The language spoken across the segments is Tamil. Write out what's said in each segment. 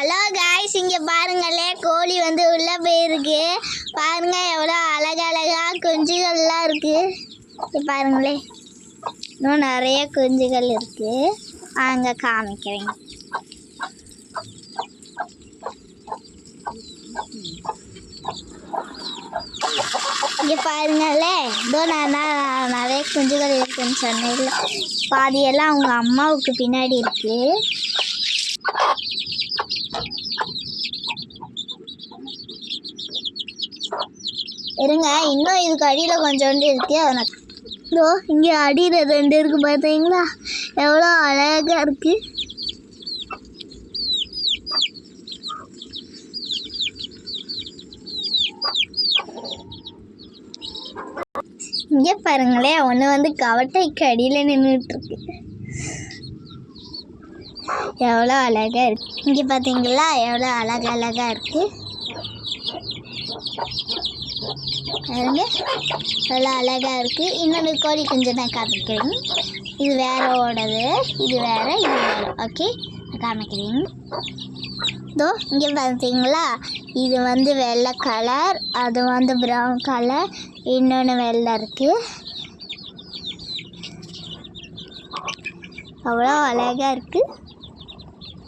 ஹலோ காய்ஸ், இங்கே பாருங்களே, கோழி வந்து உள்ளே போயிருக்கு. பாருங்க எவ்வளோ அழகழகா குஞ்சுகள்லாம் இருக்கு. பாருங்களே, இன்னும் நிறைய குஞ்சுகள் இருக்கு. அங்கே காமிக்கிறேன். இங்கே பாருங்களே, இதோ நான் நிறைய குஞ்சுகள் இருக்குன்னு சொன்னேன்ல, பாதியெல்லாம் அவங்க அம்மாவுக்கு பின்னாடி இருக்கு. இருங்க, இன்னும் இதுக்கு அடியில் கொஞ்சோண்டு இருக்கு. அதை இதோ இங்கே அடியில் 2 இருக்கு, பார்த்தீங்களா? எவ்வளோ அழகா இருக்கு. இங்கே பாருங்களேன், ஒன்று வந்து கவட்டைக்கு அடியில் நின்றுட்டு இருக்கு. எவ்வளோ அழகா இருக்கு. இங்கே பார்த்தீங்களா எவ்வளோ அழகழகா இருக்கு. பாருங்க எவ்வளோ அழகா இருக்கு. இன்னொன்று கோழி குஞ்சு நான் காமிக்கிறேன். இது வேற ஓடது, இது வேற, இது வேற. ஓகே, காமிக்கிறேன். இதோ இங்கே பார்த்தீங்களா, இது வந்து வெள்ளை கலர், அது வந்து ப்ரௌன் கலர், இன்னொன்று வெள்ளை இருக்கு. அவ்வளோ அழகா இருக்கு.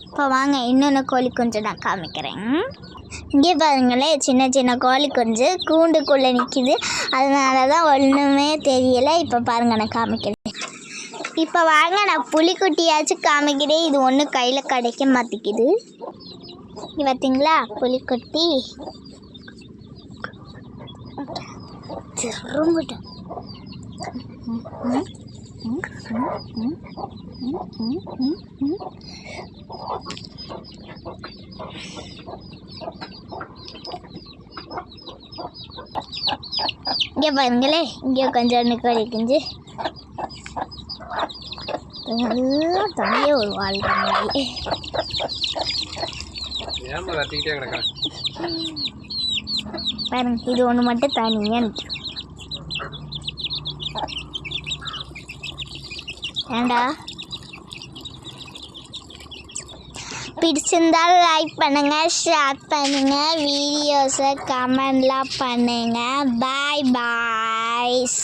இப்போ வாங்க இன்னொன்று கோழி குஞ்சு நான் காமிக்கிறேன். இங்கே பாருங்களேன், சின்ன சின்ன கோழி குஞ்சு கூண்டுக்குள்ளே நிற்கிது. அதனால தான் ஒன்றுமே தெரியலை. இப்போ பாருங்கள், நான் காமிக்கிறேன். இப்போ வாங்க நான் புலிக்குட்டியாச்சும் காமிக்கிறேன். இது ஒன்றும் கையில் கிடைக்க மாட்டேங்குது. இங்கே பார்த்தீங்களா புலிக்குட்டி திரும்பிட்டேன். இங்கே பாருங்களே, இங்கே கொஞ்சம் கோழி குஞ்சு எல்லாம் தனியே ஒரு வாழ்க்கை. பாருங்க, இது ஒன்று மட்டும் தனியாக நிற்கும். ஏண்டா பிடிச்சிருந்தால் லைக் பண்ணுங்கள், ஷேர் பண்ணுங்கள், வீடியோஸை கமெண்ட்லாம் பண்ணுங்கள். Boy boys.